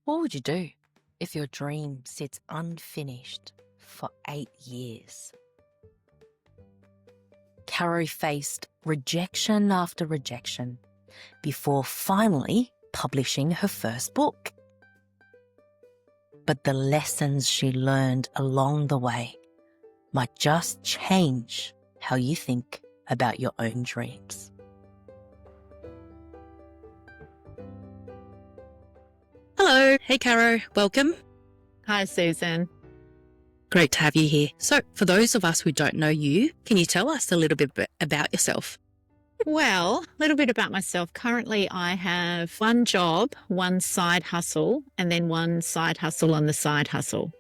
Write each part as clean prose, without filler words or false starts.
What would you do if your dream sits unfinished for 8 years? Caro faced rejection after rejection before finally publishing her first book. But the lessons she learned along the way might just change how you think about your own dreams. Hello. Hey, Caro. Welcome. Hi, Susan. Great to have you here. So, for those of us who don't know you, can you tell us a little bit about yourself? Well, a little bit about myself. Currently, I have one job, one side hustle, and then one side hustle on the side hustle.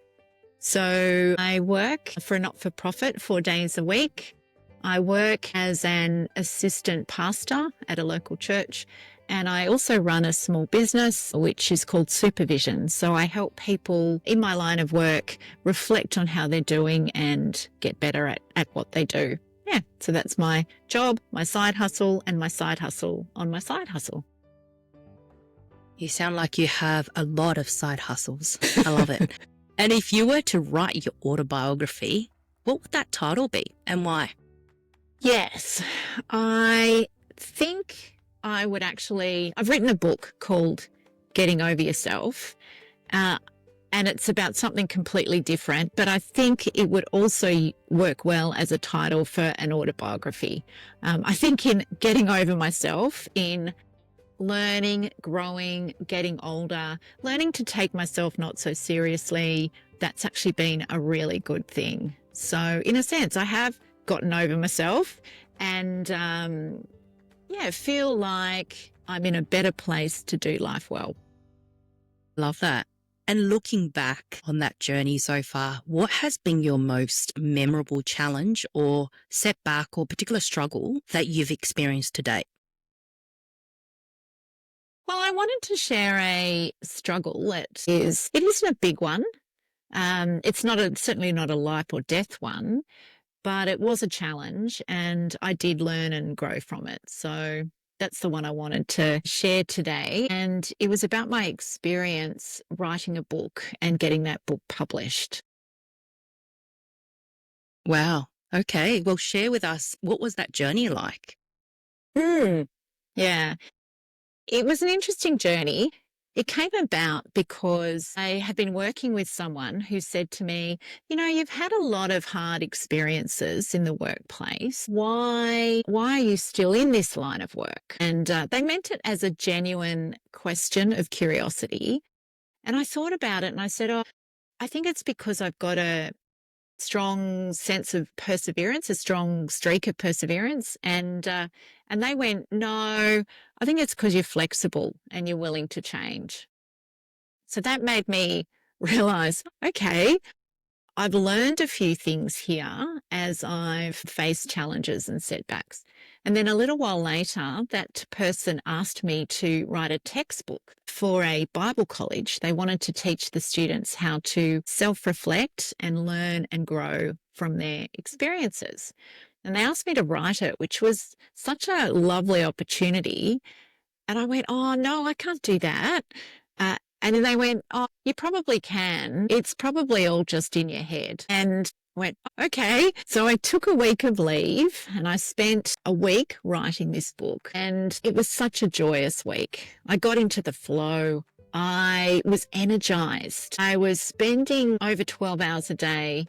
So I work for a not-for-profit 4 days a week. I work as an assistant pastor at a local church, and I also run a small business, which is called Supervision. So I help people in my line of work reflect on how they're doing and get better at what they do. Yeah, so that's my job, my side hustle, and my side hustle on my side hustle. You sound like you have a lot of side hustles. I love it. And if you were to write your autobiography, what would that title be and why? Yes, I think I've written a book called Getting Over Yourself, and it's about something completely different, but I think it would also work well as a title for an autobiography. I think in getting over myself, in learning, growing, getting older, learning to take myself not so seriously, that's actually been a really good thing. So in a sense, I have gotten over myself and feel like I'm in a better place to do life well. Love that. And looking back on that journey so far, what has been your most memorable challenge or setback or particular struggle that you've experienced to date? Well, I wanted to share a struggle it isn't a big one. It's certainly not a life or death one, but it was a challenge and I did learn and grow from it. So that's the one I wanted to share today. And it was about my experience writing a book and getting that book published. Wow. Okay. Well, share with us, what was that journey like? Yeah, it was an interesting journey. It came about because I had been working with someone who said to me, you've had a lot of hard experiences in the workplace. Why are you still in this line of work? And they meant it as a genuine question of curiosity. And I thought about it and I said, I think it's because I've got a strong sense of perseverance, a strong streak of perseverance. And they went, no, I think it's because you're flexible and you're willing to change. So that made me realize, okay, I've learned a few things here as I've faced challenges and setbacks. And then a little while later, that person asked me to write a textbook for a Bible college. They wanted to teach the students how to self-reflect and learn and grow from their experiences. And they asked me to write it, which was such a lovely opportunity. And I went, oh, no, I can't do that. And then they went, oh, you probably can. It's probably all just in your head. And I went, okay. So I took a week of leave and I spent a week writing this book. And it was such a joyous week. I got into the flow. I was energized. I was spending over 12 hours a day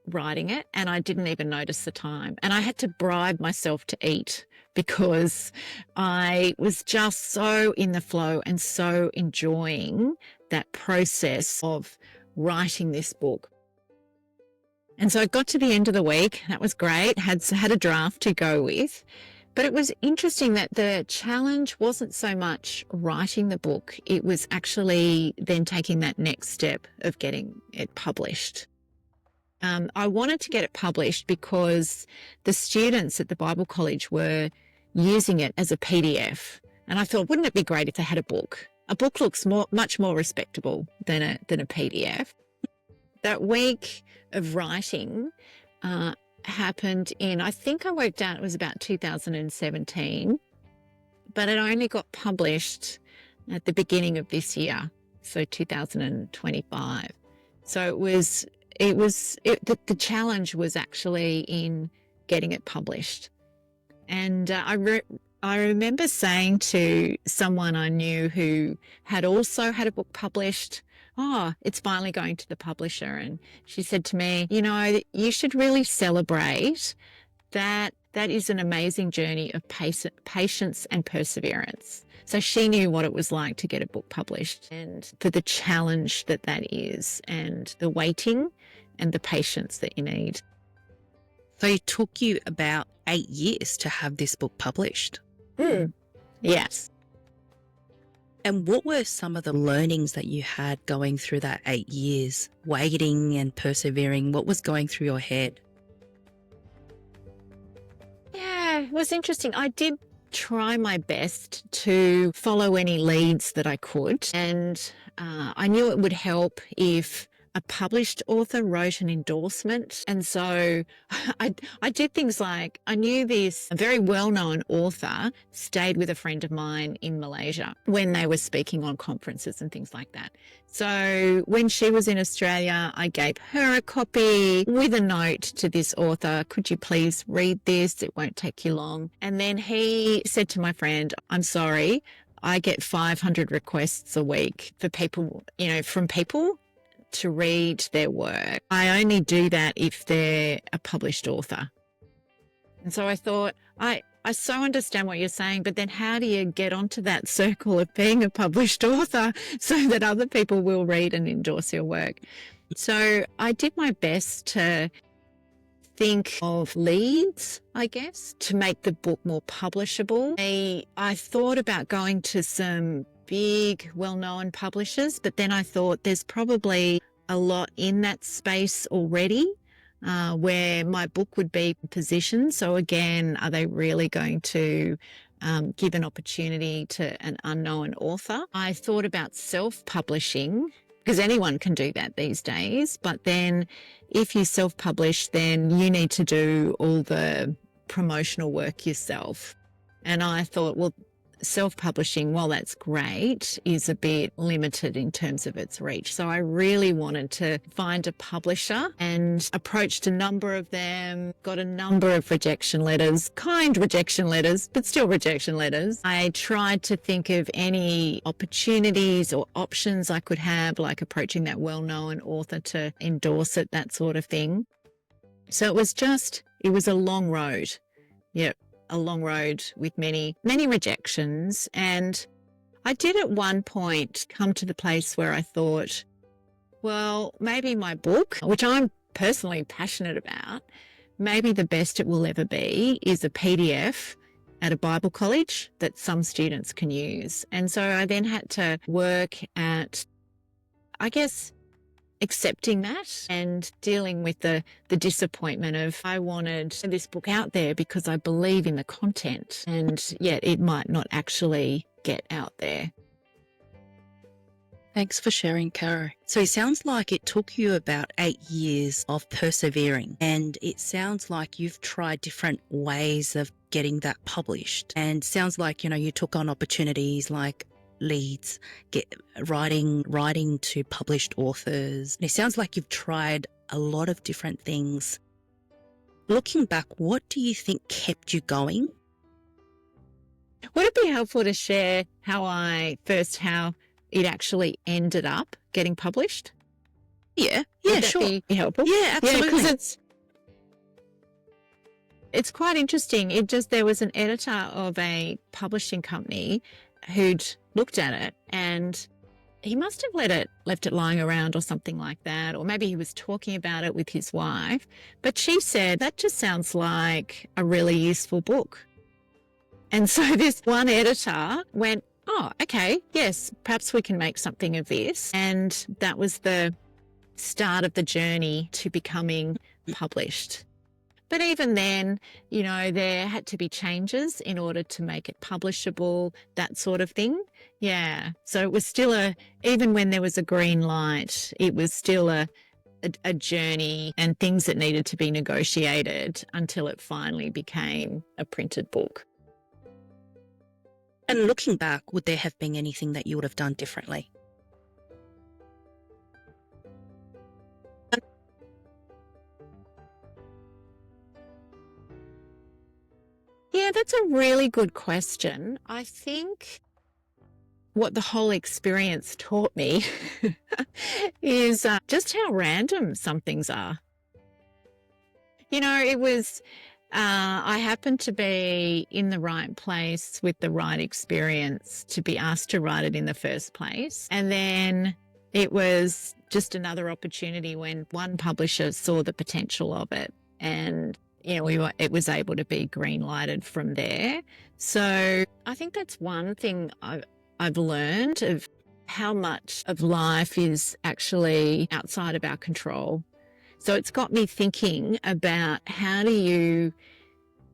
writing it and I didn't even notice the time. And I had to bribe myself to eat because I was just so in the flow and so enjoying that process of writing this book. And so I got to the end of the week. That was great. Had a draft to go with. But it was interesting that the challenge wasn't so much writing the book. It was actually then taking that next step of getting it published. I wanted to get it published because the students at the Bible college were using it as a PDF. And I thought, wouldn't it be great if they had a book? A book looks much more respectable than a PDF. That week of writing happened in, I think I worked out it was about 2017, but it only got published at the beginning of this year. so 2025. So the challenge was actually in getting it published. And I remember saying to someone I knew who had also had a book published, oh, it's finally going to the publisher. And she said to me, you know, you should really celebrate that. That is an amazing journey of patience and perseverance. So she knew what it was like to get a book published and for the challenge that is and the waiting and the patience that you need. So it took you about 8 years to have this book published. Yes. And what were some of the learnings that you had going through that 8 years, waiting and persevering? What was going through your head? Yeah, it was interesting. I did try my best to follow any leads that I could. And I knew it would help if a published author wrote an endorsement. And so I did things like I knew this very well-known author stayed with a friend of mine in Malaysia when they were speaking on conferences and things like that. So when she was in Australia, I gave her a copy with a note to this author. Could you please read this? It won't take you long. And then he said to my friend, I'm sorry, I get 500 requests a week for people, from people to read their work. I only do that if they're a published author. And so I thought, I so understand what you're saying, but then how do you get onto that circle of being a published author so that other people will read and endorse your work? So I did my best to think of leads, I guess, to make the book more publishable. I thought about going to some big, well-known publishers, but then I thought there's probably a lot in that space already where my book would be positioned. So again, are they really going to give an opportunity to an unknown author? I thought about self-publishing because anyone can do that these days. But then if you self-publish, then you need to do all the promotional work yourself. And I thought, well, self-publishing, while that's great, is a bit limited in terms of its reach. So I really wanted to find a publisher and approached a number of them, got a number of rejection letters, kind rejection letters, but still rejection letters. I tried to think of any opportunities or options I could have, like approaching that well-known author to endorse it, that sort of thing. So it was a long road. Yep. A long road with many, many rejections. And I did at one point come to the place where I thought, well, maybe my book, which I'm personally passionate about, maybe the best it will ever be is a PDF at a Bible college that some students can use. And so I then had to work at, I guess, accepting that and dealing with the disappointment of I wanted this book out there because I believe in the content, and yet it might not actually get out there. Thanks for sharing, Caro. So it sounds like it took you about 8 years of persevering, and it sounds like you've tried different ways of getting that published. And sounds like, you took on opportunities like leads, writing to published authors. And it sounds like you've tried a lot of different things. Looking back, what do you think kept you going? Would it be helpful to share how it actually ended up getting published? Yeah, Would sure. that be helpful? Yeah, absolutely. Yeah, because it's quite interesting. There was an editor of a publishing company who'd looked at it, and he must have left it lying around or something like that, or maybe he was talking about it with his wife. But she said, that just sounds like a really useful book. And so this one editor went, oh, okay, yes, perhaps we can make something of this. And that was the start of the journey to becoming published. But even then, there had to be changes in order to make it publishable, that sort of thing. Yeah. So it was still even when there was a green light, it was still a journey and things that needed to be negotiated until it finally became a printed book. And looking back, would there have been anything that you would have done differently? Yeah, that's a really good question. I think what the whole experience taught me is just how random some things are. It was, I happened to be in the right place with the right experience to be asked to write it in the first place. And then it was just another opportunity when one publisher saw the potential of it. And, it was able to be green lighted from there. So I think that's one thing I've learned of how much of life is actually outside of our control. So it's got me thinking about how do you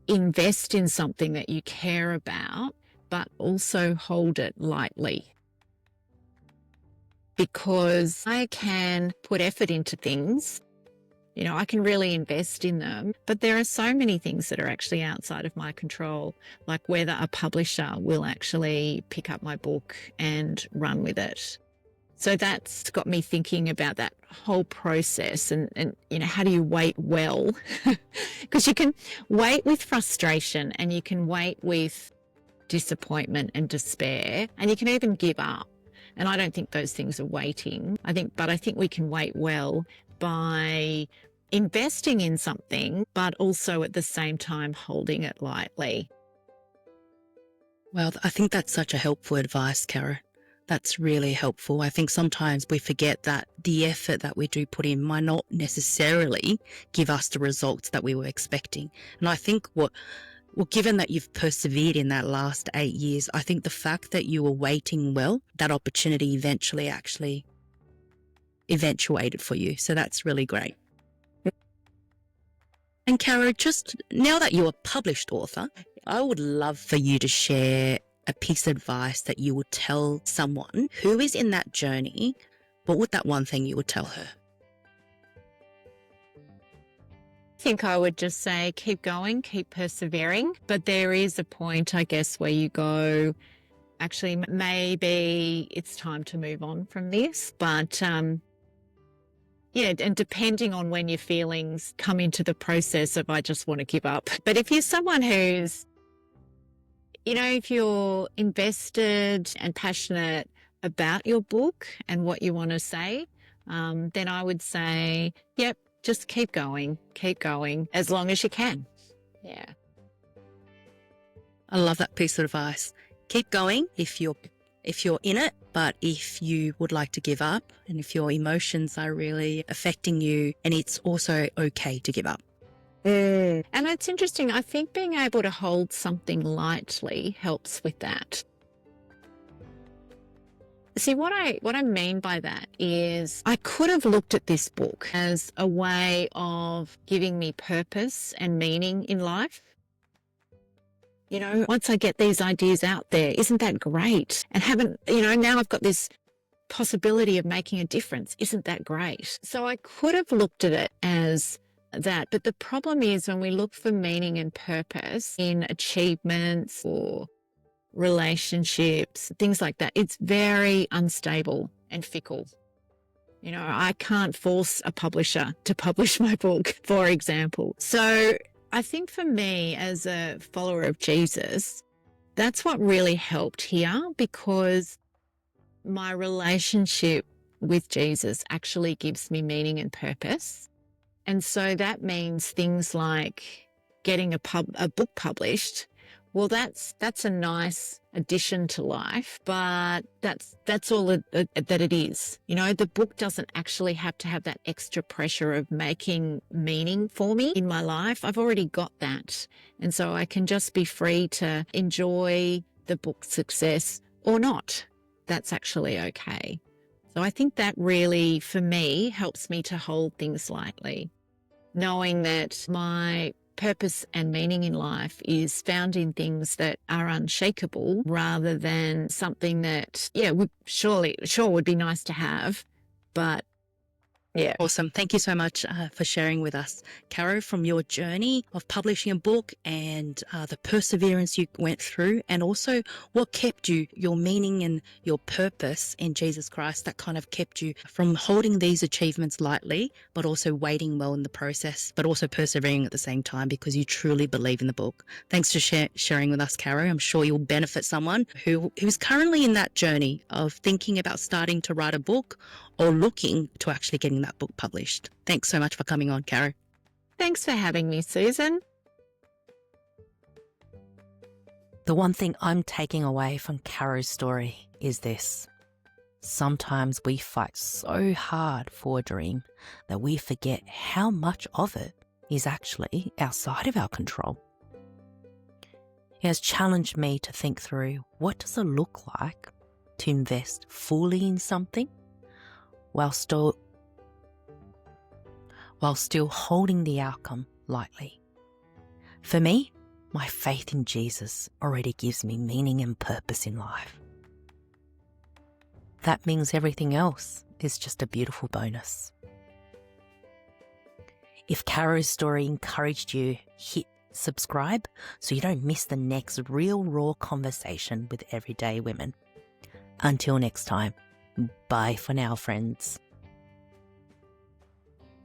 invest in something that you care about, but also hold it lightly. Because I can put effort into things, I can really invest in them, but there are so many things that are actually outside of my control, like whether a publisher will actually pick up my book and run with it. So that's got me thinking about that whole process and how do you wait well? Because you can wait with frustration and you can wait with disappointment and despair, and you can even give up. And I don't think those things are waiting. I think we can wait well by investing in something, but also at the same time holding it lightly. Well, I think that's such a helpful advice, Caro. That's really helpful. I think sometimes we forget that the effort that we do put in might not necessarily give us the results that we were expecting. And I think given that you've persevered in that last 8 years, I think the fact that you were waiting well, that opportunity eventually actually eventuated for you. So that's really great. And Caro, just now that you're a published author, I would love for you to share a piece of advice that you would tell someone who is in that journey. What would that one thing you would tell her? I think I would just say keep going, keep persevering. But there is a point, I guess, where you go, actually, maybe it's time to move on from this. But yeah, and depending on when your feelings come into the process of I just want to give up. But if you're someone who's, if you're invested and passionate about your book and what you want to say, then I would say, yep, just keep going as long as you can. Yeah. I love that piece of advice. Keep going if you're in it, but if you would like to give up and if your emotions are really affecting you, and it's also okay to give up. And it's interesting. I think being able to hold something lightly helps with that. See, what I mean by that is I could have looked at this book as a way of giving me purpose and meaning in life. Once I get these ideas out there, isn't that great? And now I've got this possibility of making a difference. Isn't that great? So I could have looked at it as that. But the problem is when we look for meaning and purpose in achievements or relationships, things like that, it's very unstable and fickle. I can't force a publisher to publish my book, for example. So I think for me as a follower of Jesus, that's what really helped here, because my relationship with Jesus actually gives me meaning and purpose. And so that means things like getting a book published. Well, that's a nice addition to life, but that's all that it is. The book doesn't actually have to have that extra pressure of making meaning for me in my life. I've already got that. And so I can just be free to enjoy the book's success or not. That's actually okay. So I think that really, for me, helps me to hold things lightly, knowing that my purpose and meaning in life is found in things that are unshakable rather than something that, would be nice to have, but Yeah. Awesome. Thank you so much for sharing with us, Caro, from your journey of publishing a book and the perseverance you went through, and also what kept you, your meaning and your purpose in Jesus Christ that kind of kept you from holding these achievements lightly, but also waiting well in the process, but also persevering at the same time because you truly believe in the book. Thanks for sharing with us, Caro. I'm sure you'll benefit someone who's currently in that journey of thinking about starting to write a book or looking to actually getting that book published. Thanks so much for coming on, Caro. Thanks for having me, Susan. The one thing I'm taking away from Caro's story is this. Sometimes we fight so hard for a dream that we forget how much of it is actually outside of our control. It has challenged me to think through, what does it look like to invest fully in something while still holding the outcome lightly? For me, my faith in Jesus already gives me meaning and purpose in life. That means everything else is just a beautiful bonus. If Caro's story encouraged you, hit subscribe so you don't miss the next real raw conversation with everyday women. Until next time, bye for now, friends.